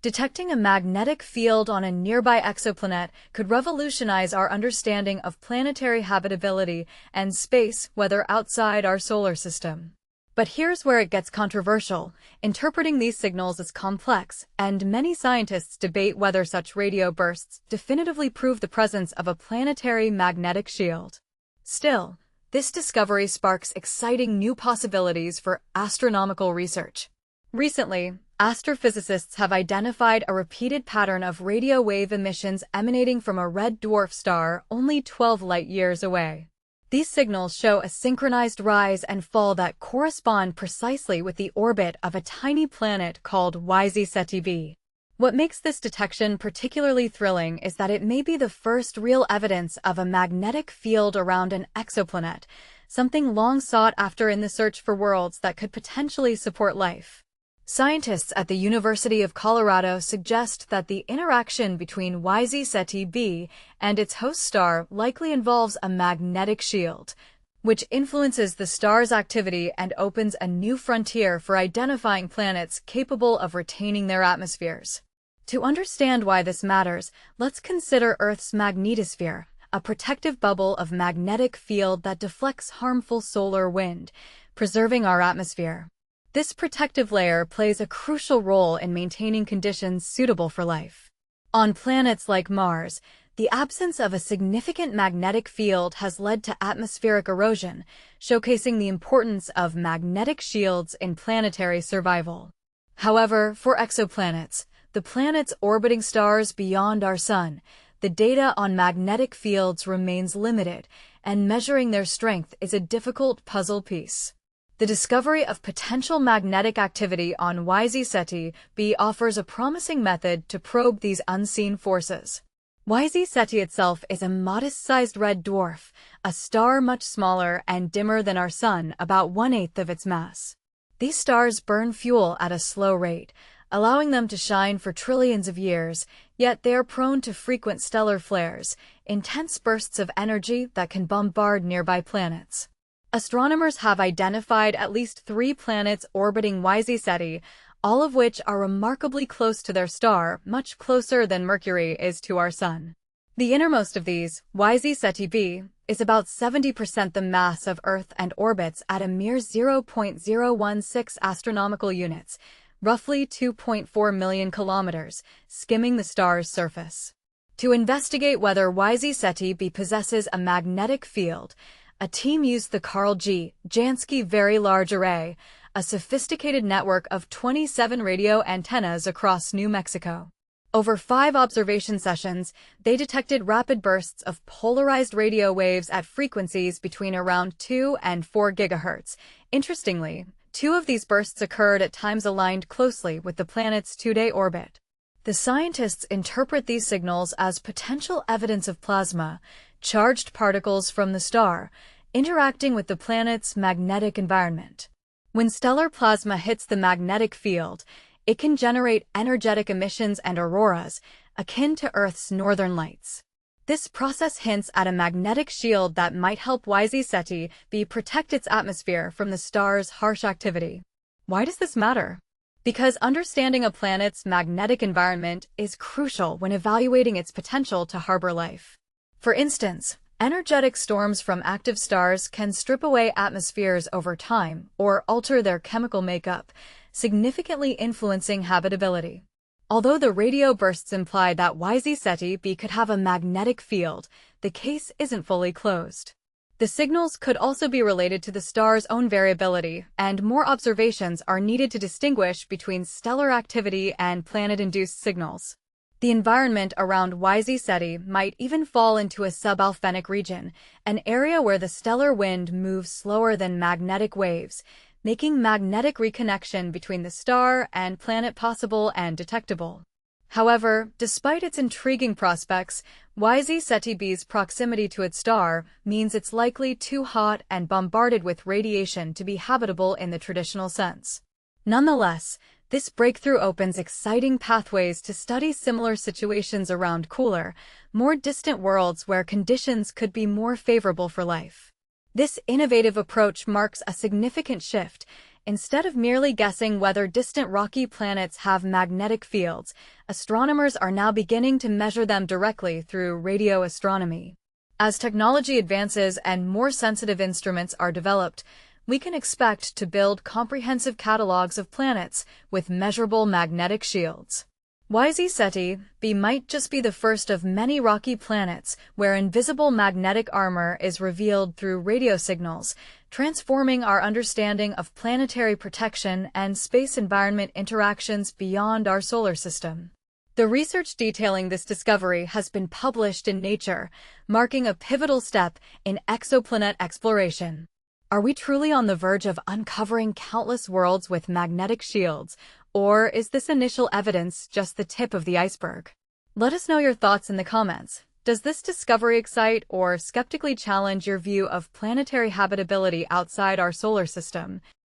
Detecting a magnetic field on a nearby exoplanet could revolutionize our understanding of planetary habitability and space weather outside our solar system. But here's where it gets controversial. Interpreting these signals is complex, and many scientists debate whether such radio bursts definitively prove the presence of a planetary magnetic shield. Still, this discovery sparks exciting new possibilities for astronomical research. Recently, astrophysicists have identified a repeated pattern of radio wave emissions emanating from a red dwarf star only 12 light-years away. These signals show a synchronized rise and fall that correspond precisely with the orbit of a tiny planet called YZ Ceti b. What makes this detection particularly thrilling is that it may be the first real evidence of a magnetic field around an exoplanet, something long sought after in the search for worlds that could potentially support life. Scientists at the University of Colorado suggest that the interaction between YZ Ceti b and its host star likely involves a magnetic shield, which influences the star's activity and opens a new frontier for identifying planets capable of retaining their atmospheres. To understand why this matters, let's consider Earth's magnetosphere, a protective bubble of magnetic field that deflects harmful solar wind, preserving our atmosphere. This protective layer plays a crucial role in maintaining conditions suitable for life. On planets like Mars, the absence of a significant magnetic field has led to atmospheric erosion, showcasing the importance of magnetic shields in planetary survival. However, for exoplanets, the planets orbiting stars beyond our Sun, the data on magnetic fields remains limited, and measuring their strength is a difficult puzzle piece. The discovery of potential magnetic activity on YZ Ceti b offers a promising method to probe these unseen forces. YZ Ceti itself is a modest-sized red dwarf, a star much smaller and dimmer than our Sun, about 1/8 of its mass. These stars burn fuel at a slow rate, allowing them to shine for trillions of years, yet they are prone to frequent stellar flares, intense bursts of energy that can bombard nearby planets. Astronomers have identified at least 3 planets orbiting YZ Ceti, all of which are remarkably close to their star, much closer than Mercury is to our Sun. The innermost of these, YZ Ceti b, is about 70% the mass of Earth and orbits at a mere 0.016 astronomical units, roughly 2.4 million kilometers, skimming the star's surface. To investigate whether YZ Ceti b possesses a magnetic field, a team used the Carl G. Jansky Very Large Array, a sophisticated network of 27 radio antennas across New Mexico. Over 5 observation sessions, they detected rapid bursts of polarized radio waves at frequencies between around 2 and 4 gigahertz. Interestingly, 2 of these bursts occurred at times aligned closely with the planet's 2-day orbit. The scientists interpret these signals as potential evidence of plasma, charged particles from the star, interacting with the planet's magnetic environment. When stellar plasma hits the magnetic field, it can generate energetic emissions and auroras, akin to Earth's northern lights. This process hints at a magnetic shield that might help YZ Ceti b protect its atmosphere from the star's harsh activity. Why does this matter? Because understanding a planet's magnetic environment is crucial when evaluating its potential to harbor life. For instance, energetic storms from active stars can strip away atmospheres over time or alter their chemical makeup, significantly influencing habitability. Although the radio bursts imply that YZ Ceti b could have a magnetic field, the case isn't fully closed. The signals could also be related to the star's own variability, and more observations are needed to distinguish between stellar activity and planet-induced signals. The environment around YZ Ceti might even fall into a subalfenic region, an area where the stellar wind moves slower than magnetic waves, making magnetic reconnection between the star and planet possible and detectable. However, despite its intriguing prospects, YZ Ceti b's proximity to its star means it's likely too hot and bombarded with radiation to be habitable in the traditional sense. Nonetheless, this breakthrough opens exciting pathways to study similar situations around cooler, more distant worlds where conditions could be more favorable for life. This innovative approach marks a significant shift, Instead of merely guessing whether distant rocky planets have magnetic fields, astronomers are now beginning to measure them directly through radio astronomy. As technology advances and more sensitive instruments are developed, we can expect to build comprehensive catalogs of planets with measurable magnetic shields. YZ Ceti b might just be the first of many rocky planets where invisible magnetic armor is revealed through radio signals, transforming our understanding of planetary protection and space environment interactions beyond our solar system. The research detailing this discovery has been published in Nature, marking a pivotal step in exoplanet exploration. Are we truly on the verge of uncovering countless worlds with magnetic shields, or is this initial evidence just the tip of the iceberg? Let us know your thoughts in the comments. Does this discovery excite or skeptically challenge your view of planetary habitability outside our solar system?